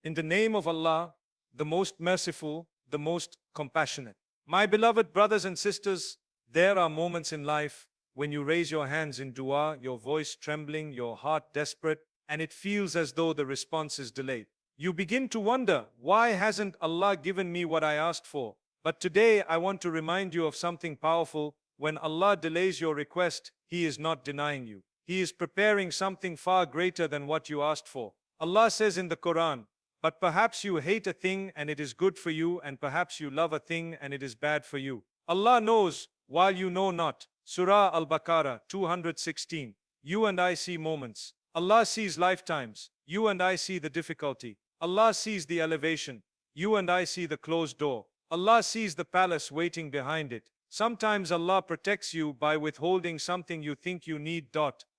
In the name of Allah, the most merciful, the most compassionate. My beloved brothers and sisters, there are moments in life when you raise your hands in dua, your voice trembling, your heart desperate, and it feels as though the response is delayed. You begin to wonder, why hasn't Allah given me what I asked for? But today I want to remind you of something powerful. When Allah delays your request, He is not denying you. He is preparing something far greater than what you asked for. Allah says in the Quran, but perhaps you hate a thing and it is good for you, and perhaps you love a thing and it is bad for you. Allah knows, while you know not. Surah Al-Baqarah 216. You and I see moments. Allah sees lifetimes. You and I see the difficulty. Allah sees the elevation. You and I see the closed door. Allah sees the palace waiting behind it. Sometimes Allah protects you by withholding something you think you need.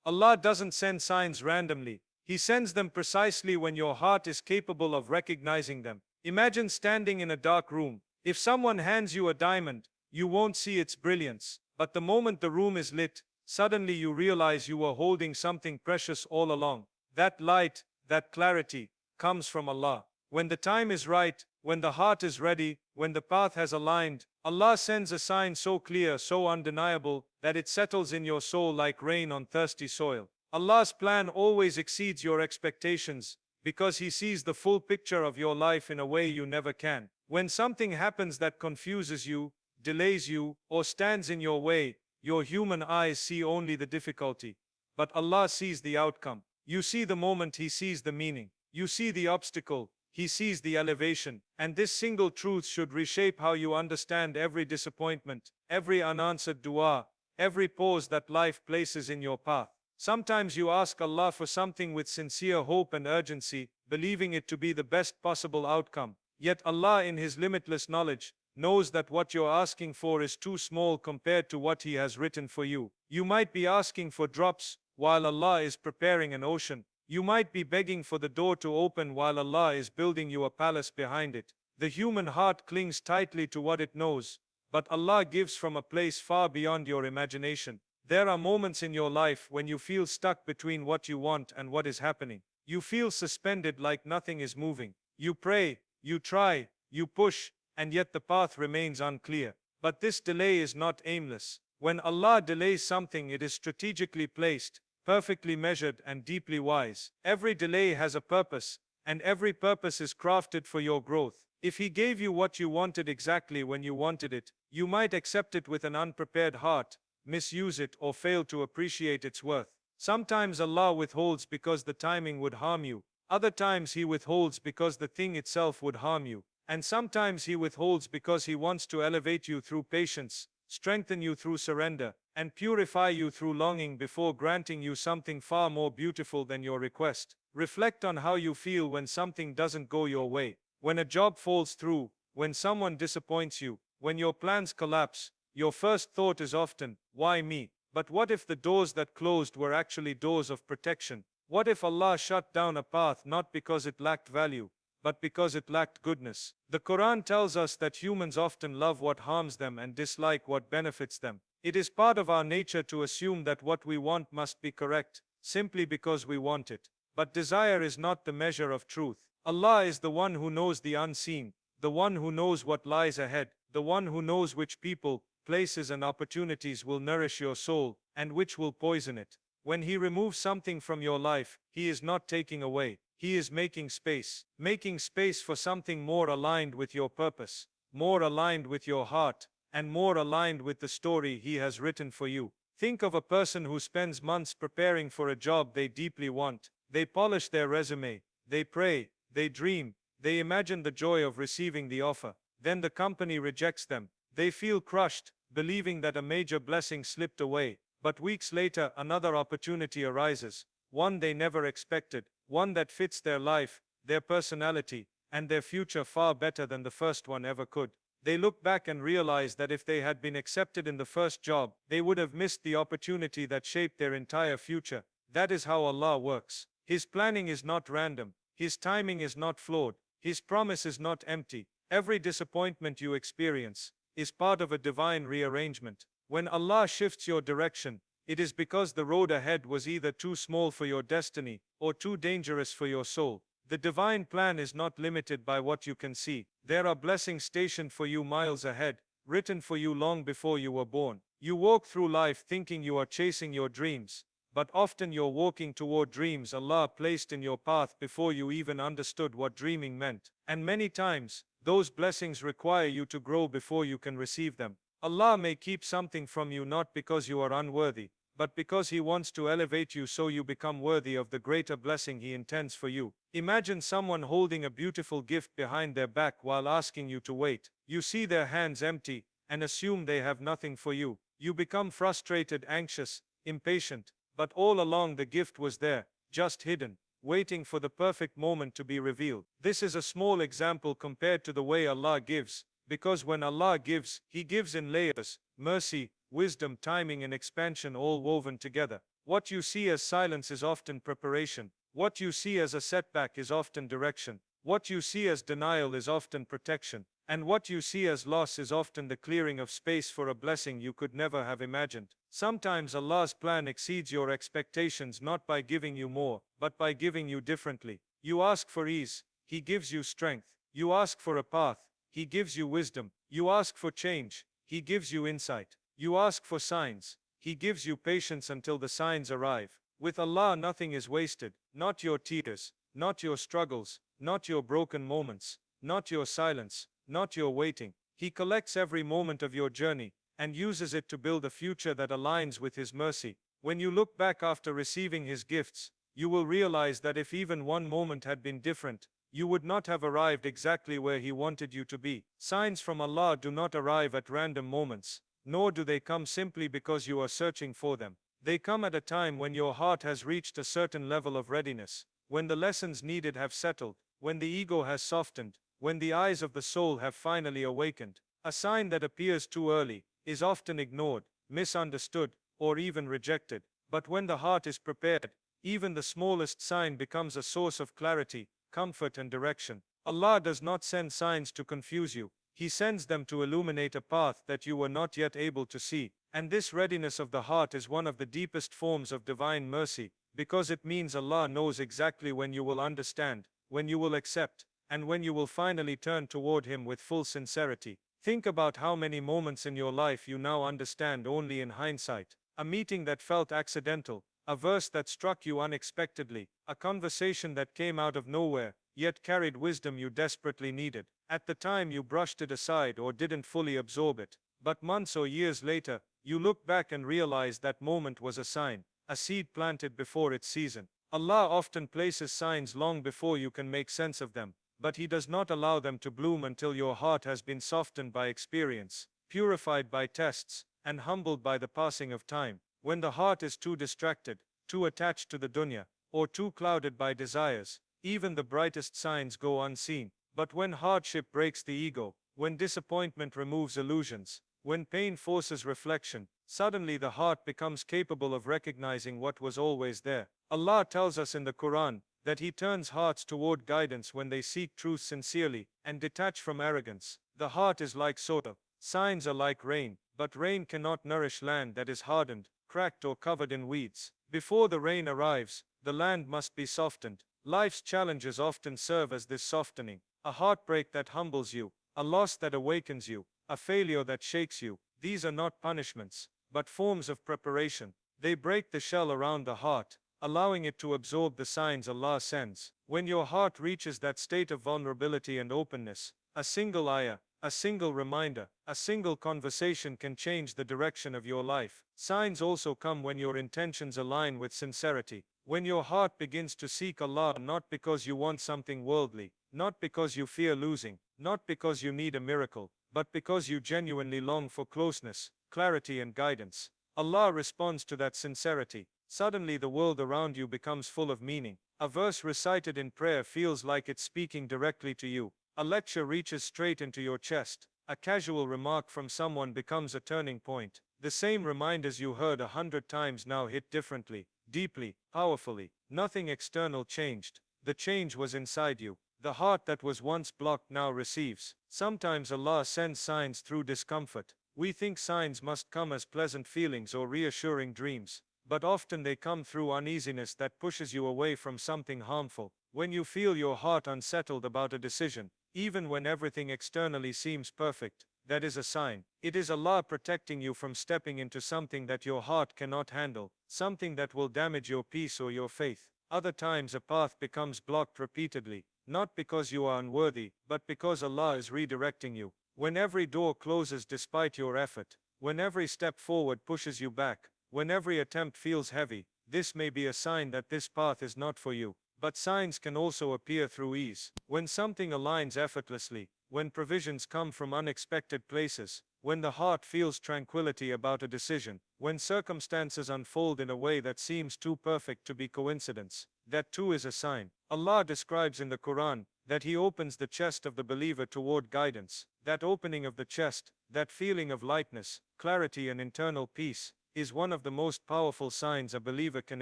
Allah doesn't send signs randomly. He sends them precisely when your heart is capable of recognizing them. Imagine standing in a dark room. If someone hands you a diamond, you won't see its brilliance. But the moment the room is lit, suddenly you realize you were holding something precious all along. That light, that clarity, comes from Allah. When the time is right, when the heart is ready, when the path has aligned, Allah sends a sign so clear, so undeniable, that it settles in your soul like rain on thirsty soil. Allah's plan always exceeds your expectations, because He sees the full picture of your life in a way you never can. When something happens that confuses you, delays you, or stands in your way, your human eyes see only the difficulty. But Allah sees the outcome. You see the moment, He sees the meaning. You see the obstacle, He sees the elevation. And this single truth should reshape how you understand every disappointment, every unanswered dua, every pause that life places in your path. Sometimes you ask Allah for something with sincere hope and urgency, believing it to be the best possible outcome. Yet Allah, in His limitless knowledge, knows that what you're asking for is too small compared to what He has written for you. You might be asking for drops while Allah is preparing an ocean. You might be begging for the door to open while Allah is building you a palace behind it. The human heart clings tightly to what it knows, but Allah gives from a place far beyond your imagination. There are moments in your life when you feel stuck between what you want and what is happening. You feel suspended, like nothing is moving. You pray, you try, you push, and yet the path remains unclear. But this delay is not aimless. When Allah delays something, it is strategically placed, perfectly measured, and deeply wise. Every delay has a purpose, and every purpose is crafted for your growth. If He gave you what you wanted exactly when you wanted it, you might accept it with an unprepared heart, misuse it, or fail to appreciate its worth. Sometimes Allah withholds because the timing would harm you. Other times He withholds because the thing itself would harm you. And sometimes He withholds because He wants to elevate you through patience, strengthen you through surrender, and purify you through longing before granting you something far more beautiful than your request. Reflect on how you feel when something doesn't go your way. When a job falls through, when someone disappoints you, when your plans collapse, your first thought is often, why me? But what if the doors that closed were actually doors of protection? What if Allah shut down a path not because it lacked value, but because it lacked goodness? The Quran tells us that humans often love what harms them and dislike what benefits them. It is part of our nature to assume that what we want must be correct, simply because we want it. But desire is not the measure of truth. Allah is the one who knows the unseen, the one who knows what lies ahead, the one who knows which people, places, and opportunities will nourish your soul, and which will poison it. When He removes something from your life, He is not taking away. He is making space for something more aligned with your purpose, more aligned with your heart, and more aligned with the story He has written for you. Think of a person who spends months preparing for a job they deeply want. They polish their resume, they pray, they dream, they imagine the joy of receiving the offer. Then the company rejects them. They feel crushed, believing that a major blessing slipped away. But weeks later, another opportunity arises, one they never expected, one that fits their life, their personality, and their future far better than the first one ever could. They look back and realize that if they had been accepted in the first job, they would have missed the opportunity that shaped their entire future. That is how Allah works. His planning is not random. His timing is not flawed. His promise is not empty. Every disappointment you experience is part of a divine rearrangement. When Allah shifts your direction, it is because the road ahead was either too small for your destiny or too dangerous for your soul. The divine plan is not limited by what you can see. There are blessings stationed for you miles ahead, written for you long before you were born. You walk through life thinking you are chasing your dreams, but often you're walking toward dreams Allah placed in your path before you even understood what dreaming meant. And many times, those blessings require you to grow before you can receive them. Allah may keep something from you not because you are unworthy, but because He wants to elevate you so you become worthy of the greater blessing He intends for you. Imagine someone holding a beautiful gift behind their back while asking you to wait. You see their hands empty and assume they have nothing for you. You become frustrated, anxious, impatient, but all along the gift was there, just hidden, waiting for the perfect moment to be revealed. This is a small example compared to the way Allah gives, because when Allah gives, He gives in layers, mercy, wisdom, timing and expansion all woven together. What you see as silence is often preparation. What you see as a setback is often direction. What you see as denial is often protection. And what you see as loss is often the clearing of space for a blessing you could never have imagined. Sometimes Allah's plan exceeds your expectations not by giving you more, but by giving you differently. You ask for ease, He gives you strength. You ask for a path, He gives you wisdom. You ask for change, He gives you insight. You ask for signs, He gives you patience until the signs arrive. With Allah nothing is wasted, not your tears, not your struggles, not your broken moments, not your silence, not your waiting. He collects every moment of your journey and uses it to build a future that aligns with His mercy. When you look back after receiving His gifts, you will realize that if even one moment had been different, you would not have arrived exactly where He wanted you to be. Signs from Allah do not arrive at random moments, nor do they come simply because you are searching for them. They come at a time when your heart has reached a certain level of readiness, when the lessons needed have settled, when the ego has softened, when the eyes of the soul have finally awakened. A sign that appears too early is often ignored, misunderstood, or even rejected. But when the heart is prepared, even the smallest sign becomes a source of clarity, comfort and direction. Allah does not send signs to confuse you. He sends them to illuminate a path that you were not yet able to see. And this readiness of the heart is one of the deepest forms of divine mercy, because it means Allah knows exactly when you will understand, when you will accept, and when you will finally turn toward Him with full sincerity. Think about how many moments in your life you now understand only in hindsight. A meeting that felt accidental, a verse that struck you unexpectedly, a conversation that came out of nowhere, yet carried wisdom you desperately needed. At the time you brushed it aside or didn't fully absorb it. But months or years later, you look back and realize that moment was a sign, a seed planted before its season. Allah often places signs long before you can make sense of them, but He does not allow them to bloom until your heart has been softened by experience, purified by tests, and humbled by the passing of time. When the heart is too distracted, too attached to the dunya, or too clouded by desires, even the brightest signs go unseen. But when hardship breaks the ego, when disappointment removes illusions, when pain forces reflection, suddenly the heart becomes capable of recognizing what was always there. Allah tells us in the Quran that He turns hearts toward guidance when they seek truth sincerely and detach from arrogance. The heart is like soil. Signs are like rain, but rain cannot nourish land that is hardened, cracked or covered in weeds. Before the rain arrives, the land must be softened. Life's challenges often serve as this softening. A heartbreak that humbles you, a loss that awakens you, a failure that shakes you. These are not punishments, but forms of preparation. They break the shell around the heart, allowing it to absorb the signs Allah sends. When your heart reaches that state of vulnerability and openness, a single ayah, a single reminder, a single conversation can change the direction of your life. Signs also come when your intentions align with sincerity. When your heart begins to seek Allah not because you want something worldly, not because you fear losing, not because you need a miracle, but because you genuinely long for closeness, clarity and guidance. Allah responds to that sincerity. Suddenly the world around you becomes full of meaning. A verse recited in prayer feels like it's speaking directly to you. A lecture reaches straight into your chest. A casual remark from someone becomes a turning point. The same reminders you heard 100 times now hit differently, deeply, powerfully. Nothing external changed. The change was inside you. The heart that was once blocked now receives. Sometimes Allah sends signs through discomfort. We think signs must come as pleasant feelings or reassuring dreams. but often they come through uneasiness that pushes you away from something harmful. When you feel your heart unsettled about a decision, even when everything externally seems perfect, that is a sign. It is Allah protecting you from stepping into something that your heart cannot handle, something that will damage your peace or your faith. Other times a path becomes blocked repeatedly, not because you are unworthy, but because Allah is redirecting you. When every door closes despite your effort, when every step forward pushes you back, when every attempt feels heavy, this may be a sign that this path is not for you. But signs can also appear through ease. When something aligns effortlessly, when provisions come from unexpected places, when the heart feels tranquility about a decision, when circumstances unfold in a way that seems too perfect to be coincidence, that too is a sign. Allah describes in the Quran that He opens the chest of the believer toward guidance. That opening of the chest, that feeling of lightness, clarity and internal peace, is one of the most powerful signs a believer can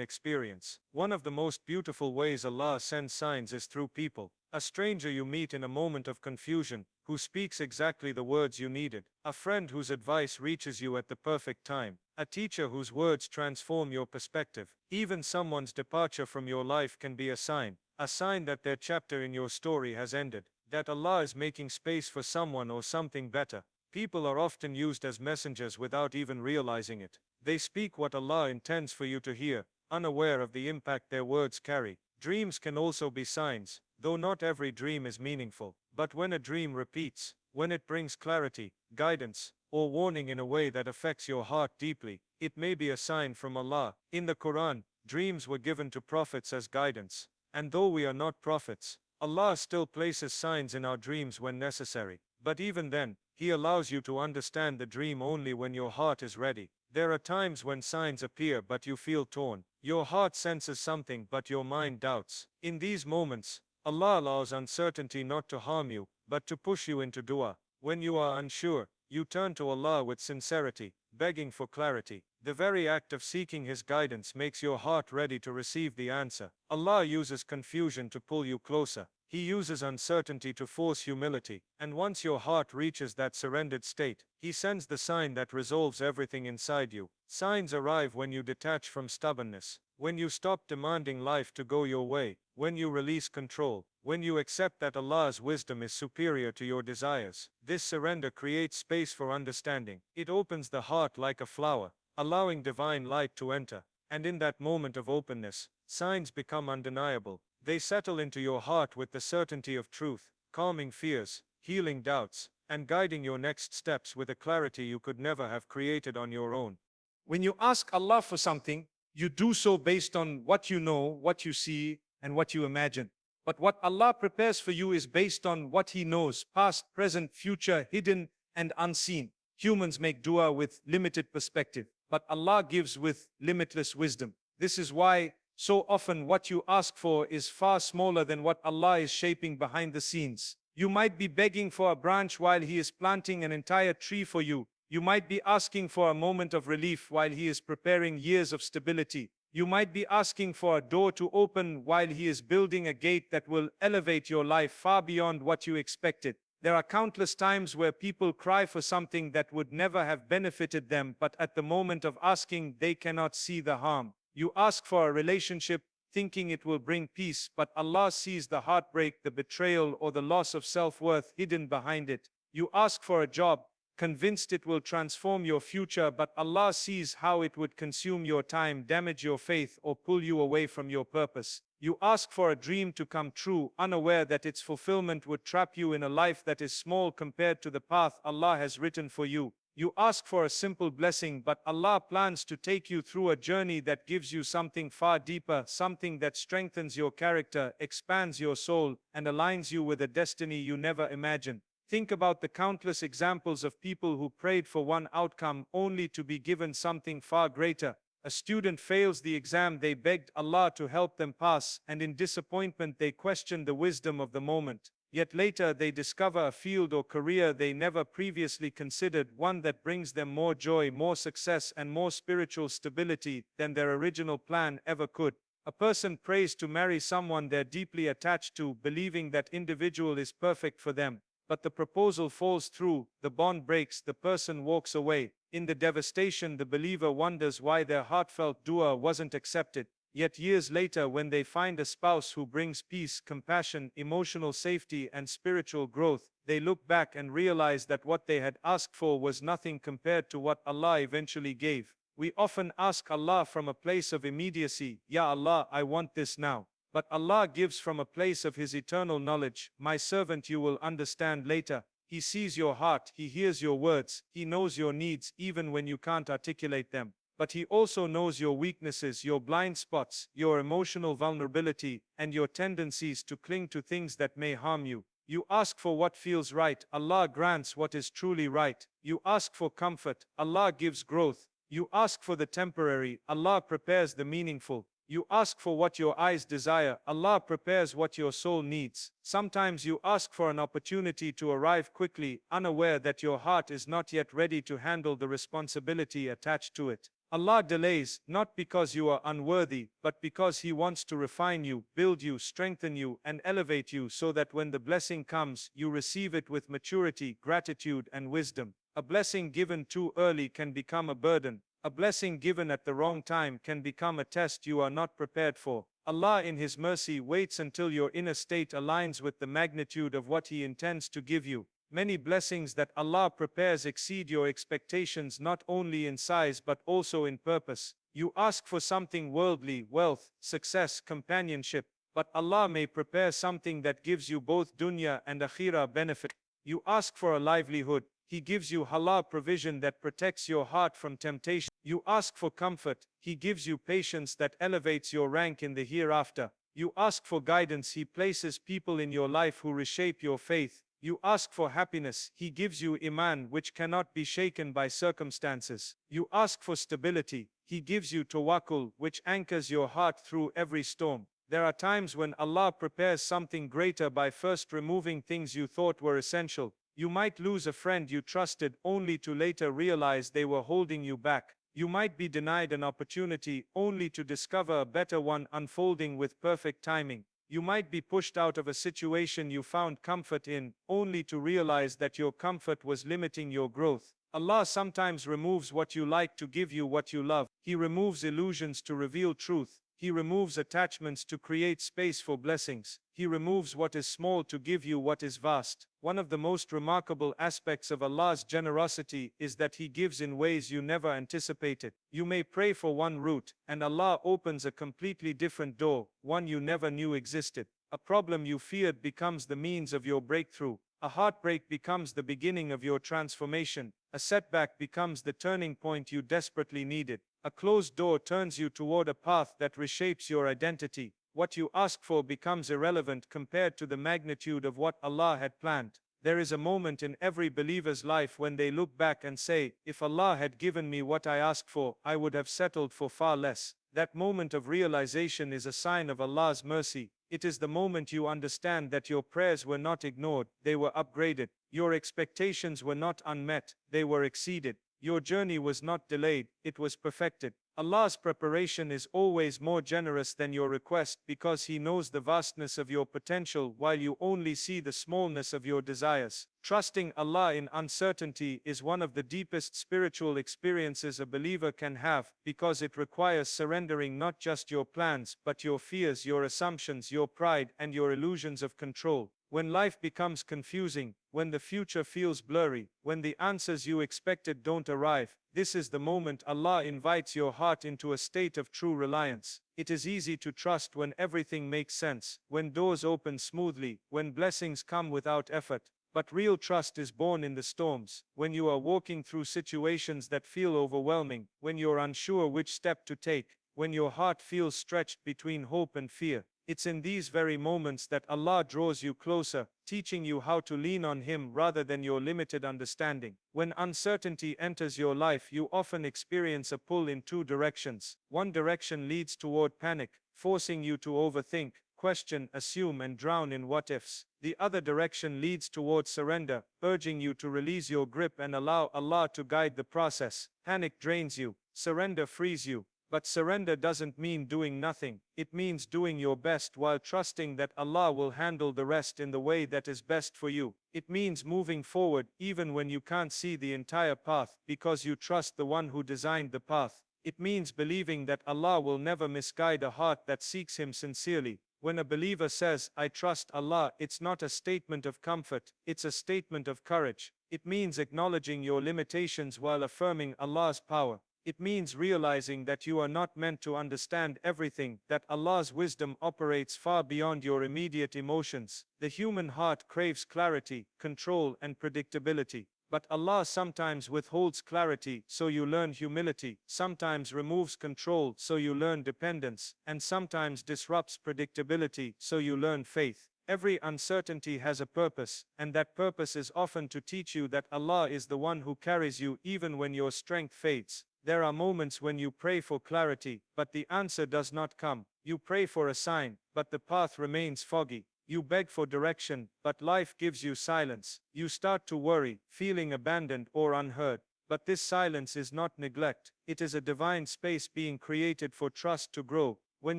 experience. One of the most beautiful ways Allah sends signs is through people. A stranger you meet in a moment of confusion, who speaks exactly the words you needed. A friend whose advice reaches you at the perfect time. A teacher whose words transform your perspective. Even someone's departure from your life can be a sign that their chapter in your story has ended, that Allah is making space for someone or something better. People are often used as messengers without even realizing it. They speak what Allah intends for you to hear, unaware of the impact their words carry. Dreams can also be signs, though not every dream is meaningful. But when a dream repeats, when it brings clarity, guidance, or warning in a way that affects your heart deeply, it may be a sign from Allah. In the Quran, dreams were given to prophets as guidance. And though we are not prophets, Allah still places signs in our dreams when necessary. But even then, He allows you to understand the dream only when your heart is ready. There are times when signs appear but you feel torn. Your heart senses something but your mind doubts. In these moments, Allah allows uncertainty not to harm you, but to push you into dua. When you are unsure, you turn to Allah with sincerity, begging for clarity. The very act of seeking His guidance makes your heart ready to receive the answer. Allah uses confusion to pull you closer. He uses uncertainty to force humility, and once your heart reaches that surrendered state, He sends the sign that resolves everything inside you. Signs arrive when you detach from stubbornness, when you stop demanding life to go your way, when you release control, when you accept that Allah's wisdom is superior to your desires. This surrender creates space for understanding. It opens the heart like a flower, allowing divine light to enter, and in that moment of openness, signs become undeniable. They settle into your heart with the certainty of truth, calming fears, healing doubts, and guiding your next steps with a clarity you could never have created on your own. When you ask Allah for something, you do so based on what you know, what you see, and what you imagine. But what Allah prepares for you is based on what He knows, past, present, future, hidden, and unseen. Humans make dua with limited perspective, but Allah gives with limitless wisdom. This is why so often what you ask for is far smaller than what Allah is shaping behind the scenes. You might be begging for a branch while He is planting an entire tree for you. You might be asking for a moment of relief while He is preparing years of stability. You might be asking for a door to open while He is building a gate that will elevate your life far beyond what you expected. There are countless times where people cry for something that would never have benefited them, but at the moment of asking, they cannot see the harm. You ask for a relationship, thinking it will bring peace, but Allah sees the heartbreak, the betrayal, or the loss of self-worth hidden behind it. You ask for a job, convinced it will transform your future, but Allah sees how it would consume your time, damage your faith, or pull you away from your purpose. You ask for a dream to come true, unaware that its fulfillment would trap you in a life that is small compared to the path Allah has written for you. You ask for a simple blessing, but Allah plans to take you through a journey that gives you something far deeper, something that strengthens your character, expands your soul, and aligns you with a destiny you never imagined. Think about the countless examples of people who prayed for one outcome only to be given something far greater. A student fails the exam they begged Allah to help them pass, and in disappointment they question the wisdom of the moment. Yet later they discover a field or career they never previously considered, one that brings them more joy, more success, and more spiritual stability than their original plan ever could. A person prays to marry someone they're deeply attached to, believing that individual is perfect for them. But the proposal falls through, the bond breaks, the person walks away. In the devastation, the believer wonders why their heartfelt dua wasn't accepted. Yet years later, when they find a spouse who brings peace, compassion, emotional safety, and spiritual growth, they look back and realize that what they had asked for was nothing compared to what Allah eventually gave. We often ask Allah from a place of immediacy, Ya Allah, I want this now. But Allah gives from a place of His eternal knowledge. My servant, you will understand later. He sees your heart, He hears your words, He knows your needs even when you can't articulate them. But He also knows your weaknesses, your blind spots, your emotional vulnerability, and your tendencies to cling to things that may harm you. You ask for what feels right, Allah grants what is truly right. You ask for comfort, Allah gives growth. You ask for the temporary, Allah prepares the meaningful. You ask for what your eyes desire, Allah prepares what your soul needs. Sometimes you ask for an opportunity to arrive quickly, unaware that your heart is not yet ready to handle the responsibility attached to it. Allah delays, not because you are unworthy, but because He wants to refine you, build you, strengthen you, and elevate you so that when the blessing comes, you receive it with maturity, gratitude, and wisdom. A blessing given too early can become a burden. A blessing given at the wrong time can become a test you are not prepared for. Allah in His mercy waits until your inner state aligns with the magnitude of what He intends to give you. Many blessings that Allah prepares exceed your expectations not only in size but also in purpose. You ask for something worldly, wealth, success, companionship, but Allah may prepare something that gives you both dunya and akhirah benefit. You ask for a livelihood, He gives you halal provision that protects your heart from temptation. You ask for comfort, He gives you patience that elevates your rank in the hereafter. You ask for guidance, He places people in your life who reshape your faith. You ask for happiness, He gives you iman which cannot be shaken by circumstances. You ask for stability, He gives you tawakkul which anchors your heart through every storm. There are times when Allah prepares something greater by first removing things you thought were essential. You might lose a friend you trusted only to later realize they were holding you back. You might be denied an opportunity only to discover a better one unfolding with perfect timing. You might be pushed out of a situation you found comfort in, only to realize that your comfort was limiting your growth. Allah sometimes removes what you like to give you what you love. He removes illusions to reveal truth. He removes attachments to create space for blessings. He removes what is small to give you what is vast. One of the most remarkable aspects of Allah's generosity is that He gives in ways you never anticipated. You may pray for one route, and Allah opens a completely different door, one you never knew existed. A problem you feared becomes the means of your breakthrough. A heartbreak becomes the beginning of your transformation. A setback becomes the turning point you desperately needed. A closed door turns you toward a path that reshapes your identity. What you ask for becomes irrelevant compared to the magnitude of what Allah had planned. There is a moment in every believer's life when they look back and say, if Allah had given me what I asked for, I would have settled for far less. That moment of realization is a sign of Allah's mercy. It is the moment you understand that your prayers were not ignored, they were upgraded. Your expectations were not unmet, they were exceeded. Your journey was not delayed, it was perfected. Allah's preparation is always more generous than your request because He knows the vastness of your potential while you only see the smallness of your desires. Trusting Allah in uncertainty is one of the deepest spiritual experiences a believer can have because it requires surrendering not just your plans but your fears, your assumptions, your pride, and your illusions of control. When life becomes confusing, when the future feels blurry, when the answers you expected don't arrive, this is the moment Allah invites your heart into a state of true reliance. It is easy to trust when everything makes sense, when doors open smoothly, when blessings come without effort. But real trust is born in the storms, when you are walking through situations that feel overwhelming, when you're unsure which step to take, when your heart feels stretched between hope and fear. It's in these very moments that Allah draws you closer, teaching you how to lean on Him rather than your limited understanding. When uncertainty enters your life, you often experience a pull in two directions. One direction leads toward panic, forcing you to overthink, question, assume, and drown in what-ifs. The other direction leads toward surrender, urging you to release your grip and allow Allah to guide the process. Panic drains you, surrender frees you. But surrender doesn't mean doing nothing. It means doing your best while trusting that Allah will handle the rest in the way that is best for you. It means moving forward even when you can't see the entire path because you trust the one who designed the path. It means believing that Allah will never misguide a heart that seeks Him sincerely. When a believer says, "I trust Allah," it's not a statement of comfort, it's a statement of courage. It means acknowledging your limitations while affirming Allah's power. It means realizing that you are not meant to understand everything, that Allah's wisdom operates far beyond your immediate emotions. The human heart craves clarity, control, and predictability. But Allah sometimes withholds clarity, so you learn humility, sometimes removes control, so you learn dependence, and sometimes disrupts predictability, so you learn faith. Every uncertainty has a purpose, and that purpose is often to teach you that Allah is the one who carries you even when your strength fades. There are moments when you pray for clarity, but the answer does not come. You pray for a sign, but the path remains foggy. You beg for direction, but life gives you silence. You start to worry, feeling abandoned or unheard. But this silence is not neglect. It is a divine space being created for trust to grow. When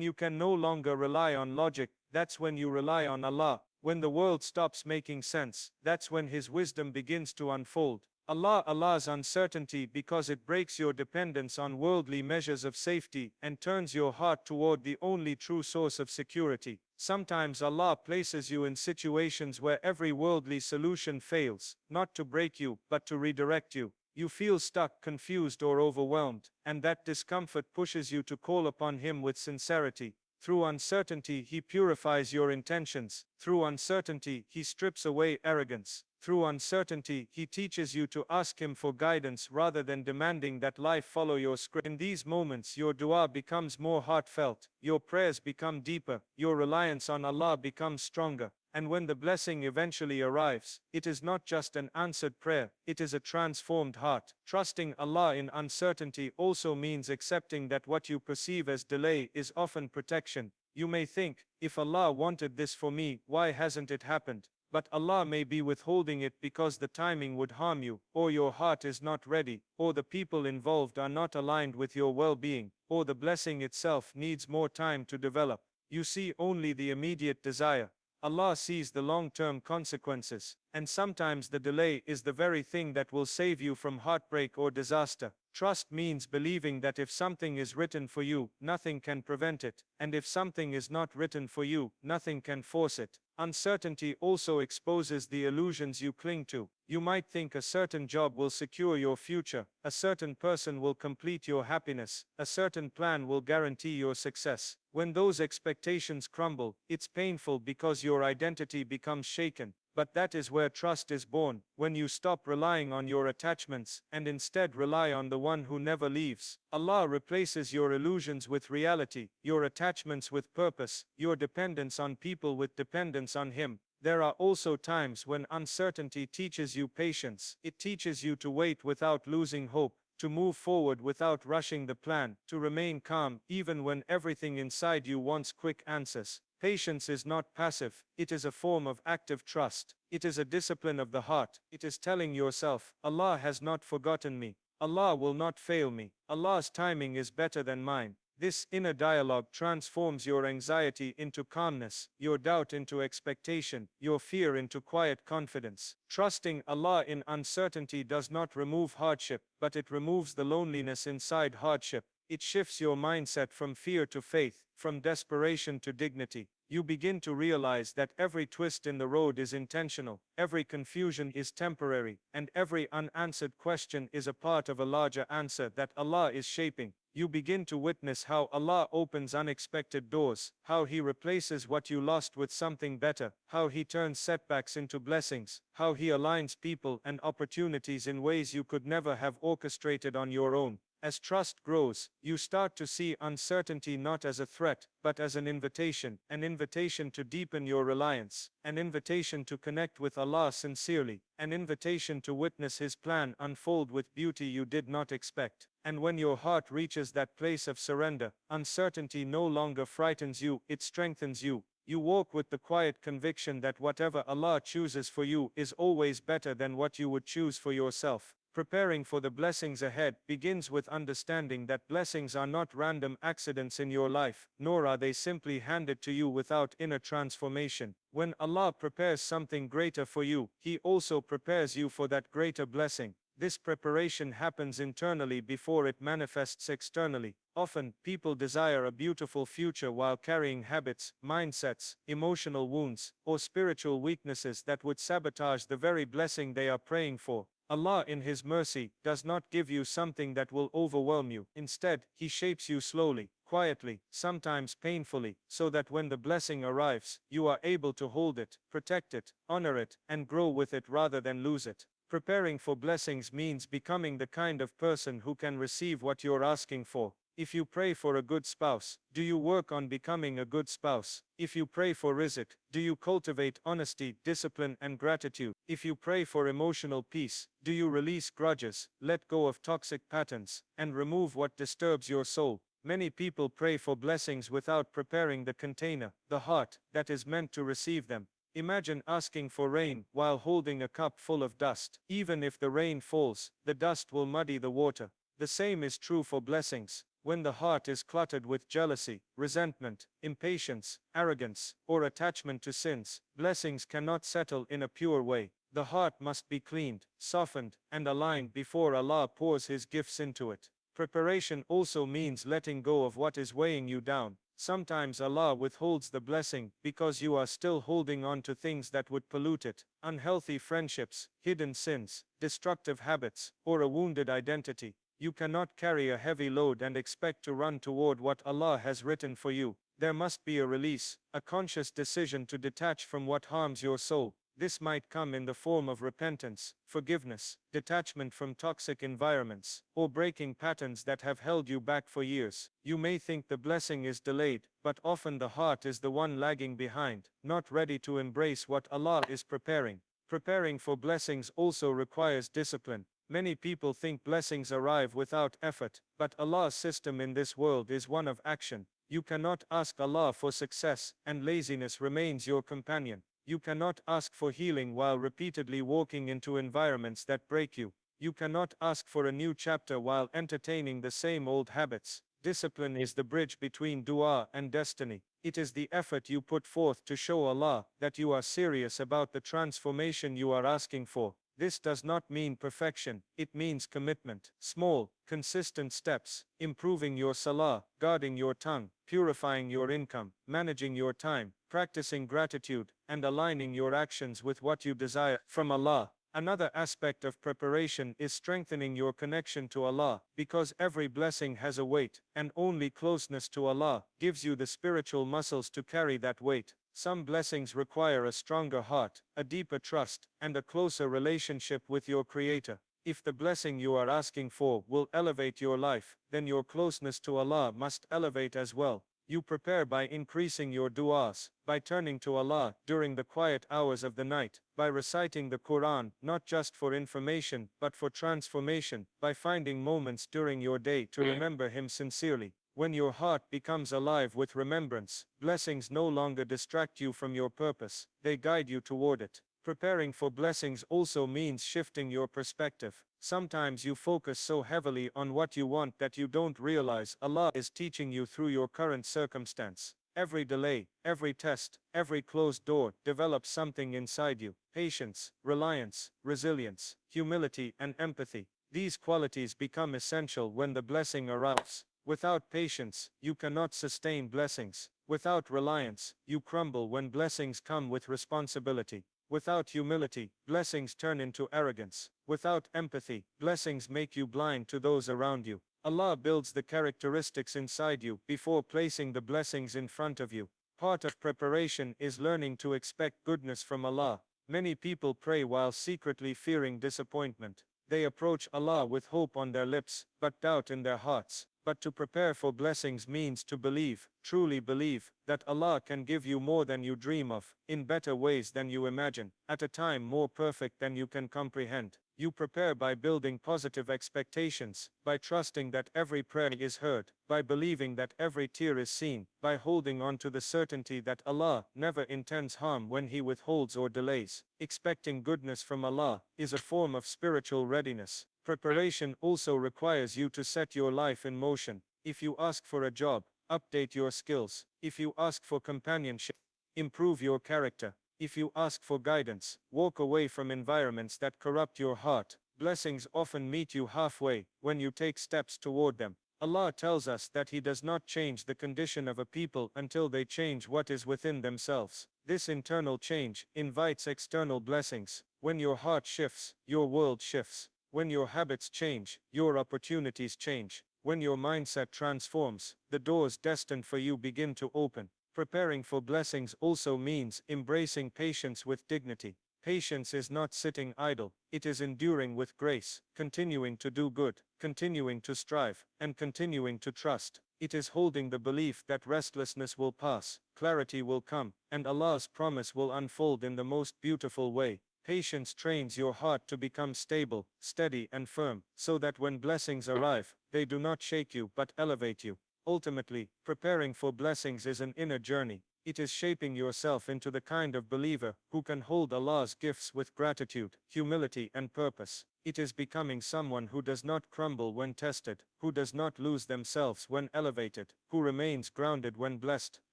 you can no longer rely on logic, that's when you rely on Allah. When the world stops making sense, that's when His wisdom begins to unfold. Allah allows uncertainty because it breaks your dependence on worldly measures of safety and turns your heart toward the only true source of security. Sometimes Allah places you in situations where every worldly solution fails, not to break you, but to redirect you. You feel stuck, confused, or overwhelmed, and that discomfort pushes you to call upon Him with sincerity. Through uncertainty, He purifies your intentions. Through uncertainty, He strips away arrogance. Through uncertainty, He teaches you to ask Him for guidance rather than demanding that life follow your script. In these moments, your dua becomes more heartfelt, your prayers become deeper, your reliance on Allah becomes stronger. And when the blessing eventually arrives, it is not just an answered prayer, it is a transformed heart. Trusting Allah in uncertainty also means accepting that what you perceive as delay is often protection. You may think, if Allah wanted this for me, why hasn't it happened? But Allah may be withholding it because the timing would harm you, or your heart is not ready, or the people involved are not aligned with your well-being, or the blessing itself needs more time to develop. You see only the immediate desire. Allah sees the long-term consequences, and sometimes the delay is the very thing that will save you from heartbreak or disaster. Trust means believing that if something is written for you, nothing can prevent it, and if something is not written for you, nothing can force it. Uncertainty also exposes the illusions you cling to. You might think a certain job will secure your future, a certain person will complete your happiness, a certain plan will guarantee your success. When those expectations crumble, it's painful because your identity becomes shaken. But that is where trust is born, when you stop relying on your attachments and instead rely on the one who never leaves. Allah replaces your illusions with reality, your attachments with purpose, your dependence on people with dependence on Him. There are also times when uncertainty teaches you patience. It teaches you to wait without losing hope, to move forward without rushing the plan, to remain calm even when everything inside you wants quick answers. Patience is not passive, it is a form of active trust. It is a discipline of the heart. It is telling yourself, Allah has not forgotten me. Allah will not fail me. Allah's timing is better than mine. This inner dialogue transforms your anxiety into calmness, your doubt into expectation, your fear into quiet confidence. Trusting Allah in uncertainty does not remove hardship, but it removes the loneliness inside hardship. It shifts your mindset from fear to faith, from desperation to dignity. You begin to realize that every twist in the road is intentional, every confusion is temporary, and every unanswered question is a part of a larger answer that Allah is shaping. You begin to witness how Allah opens unexpected doors, how He replaces what you lost with something better, how He turns setbacks into blessings, how He aligns people and opportunities in ways you could never have orchestrated on your own. As trust grows, you start to see uncertainty not as a threat, but as an invitation to deepen your reliance, an invitation to connect with Allah sincerely, an invitation to witness His plan unfold with beauty you did not expect. And when your heart reaches that place of surrender, uncertainty no longer frightens you, it strengthens you. You walk with the quiet conviction that whatever Allah chooses for you is always better than what you would choose for yourself. Preparing for the blessings ahead begins with understanding that blessings are not random accidents in your life, nor are they simply handed to you without inner transformation. When Allah prepares something greater for you, He also prepares you for that greater blessing. This preparation happens internally before it manifests externally. Often, people desire a beautiful future while carrying habits, mindsets, emotional wounds, or spiritual weaknesses that would sabotage the very blessing they are praying for. Allah in His mercy does not give you something that will overwhelm you. Instead, He shapes you slowly, quietly, sometimes painfully, so that when the blessing arrives, you are able to hold it, protect it, honor it, and grow with it rather than lose it. Preparing for blessings means becoming the kind of person who can receive what you're asking for. If you pray for a good spouse, do you work on becoming a good spouse? If you pray for rizq, do you cultivate honesty, discipline, and gratitude? If you pray for emotional peace, do you release grudges, let go of toxic patterns, and remove what disturbs your soul? Many people pray for blessings without preparing the container, the heart, that is meant to receive them. Imagine asking for rain while holding a cup full of dust. Even if the rain falls, the dust will muddy the water. The same is true for blessings. When the heart is cluttered with jealousy, resentment, impatience, arrogance, or attachment to sins, blessings cannot settle in a pure way. The heart must be cleaned, softened, and aligned before Allah pours His gifts into it. Preparation also means letting go of what is weighing you down. Sometimes Allah withholds the blessing because you are still holding on to things that would pollute it. Unhealthy friendships, hidden sins, destructive habits, or a wounded identity. You cannot carry a heavy load and expect to run toward what Allah has written for you. There must be a release, a conscious decision to detach from what harms your soul. This might come in the form of repentance, forgiveness, detachment from toxic environments, or breaking patterns that have held you back for years. You may think the blessing is delayed, but often the heart is the one lagging behind, not ready to embrace what Allah is preparing. Preparing for blessings also requires discipline. Many people think blessings arrive without effort, but Allah's system in this world is one of action. You cannot ask Allah for success, and laziness remains your companion. You cannot ask for healing while repeatedly walking into environments that break you. You cannot ask for a new chapter while entertaining the same old habits. Discipline is the bridge between dua and destiny. It is the effort you put forth to show Allah that you are serious about the transformation you are asking for. This does not mean perfection, it means commitment. Small, consistent steps, improving your salah, guarding your tongue, purifying your income, managing your time, practicing gratitude, and aligning your actions with what you desire from Allah. Another aspect of preparation is strengthening your connection to Allah, because every blessing has a weight, and only closeness to Allah gives you the spiritual muscles to carry that weight. Some blessings require a stronger heart, a deeper trust, and a closer relationship with your Creator. If the blessing you are asking for will elevate your life, then your closeness to Allah must elevate as well. You prepare by increasing your du'as, by turning to Allah during the quiet hours of the night, by reciting the Quran, not just for information, but for transformation, by finding moments during your day to remember Him sincerely. When your heart becomes alive with remembrance, blessings no longer distract you from your purpose, they guide you toward it. Preparing for blessings also means shifting your perspective. Sometimes you focus so heavily on what you want that you don't realize Allah is teaching you through your current circumstance. Every delay, every test, every closed door develops something inside you: patience, reliance, resilience, humility, and empathy. These qualities become essential when the blessing arrives. Without patience, you cannot sustain blessings. Without reliance, you crumble when blessings come with responsibility. Without humility, blessings turn into arrogance. Without empathy, blessings make you blind to those around you. Allah builds the characteristics inside you before placing the blessings in front of you. Part of preparation is learning to expect goodness from Allah. Many people pray while secretly fearing disappointment. They approach Allah with hope on their lips, but doubt in their hearts. But to prepare for blessings means to believe, truly believe, that Allah can give you more than you dream of, in better ways than you imagine, at a time more perfect than you can comprehend. You prepare by building positive expectations, by trusting that every prayer is heard, by believing that every tear is seen, by holding on to the certainty that Allah never intends harm when He withholds or delays. Expecting goodness from Allah is a form of spiritual readiness. Preparation also requires you to set your life in motion. If you ask for a job, update your skills. If you ask for companionship, improve your character. If you ask for guidance, walk away from environments that corrupt your heart. Blessings often meet you halfway when you take steps toward them. Allah tells us that He does not change the condition of a people until they change what is within themselves. This internal change invites external blessings. When your heart shifts, your world shifts. When your habits change, your opportunities change. When your mindset transforms, the doors destined for you begin to open. Preparing for blessings also means embracing patience with dignity. Patience is not sitting idle, it is enduring with grace, continuing to do good, continuing to strive, and continuing to trust. It is holding the belief that restlessness will pass, clarity will come, and Allah's promise will unfold in the most beautiful way. Patience trains your heart to become stable, steady, and firm, so that when blessings arrive, they do not shake you but elevate you. Ultimately, preparing for blessings is an inner journey. It is shaping yourself into the kind of believer who can hold Allah's gifts with gratitude, humility, and purpose. It is becoming someone who does not crumble when tested, who does not lose themselves when elevated, who remains grounded when blessed,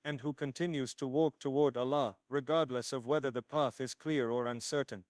and who continues to walk toward Allah, regardless of whether the path is clear or uncertain.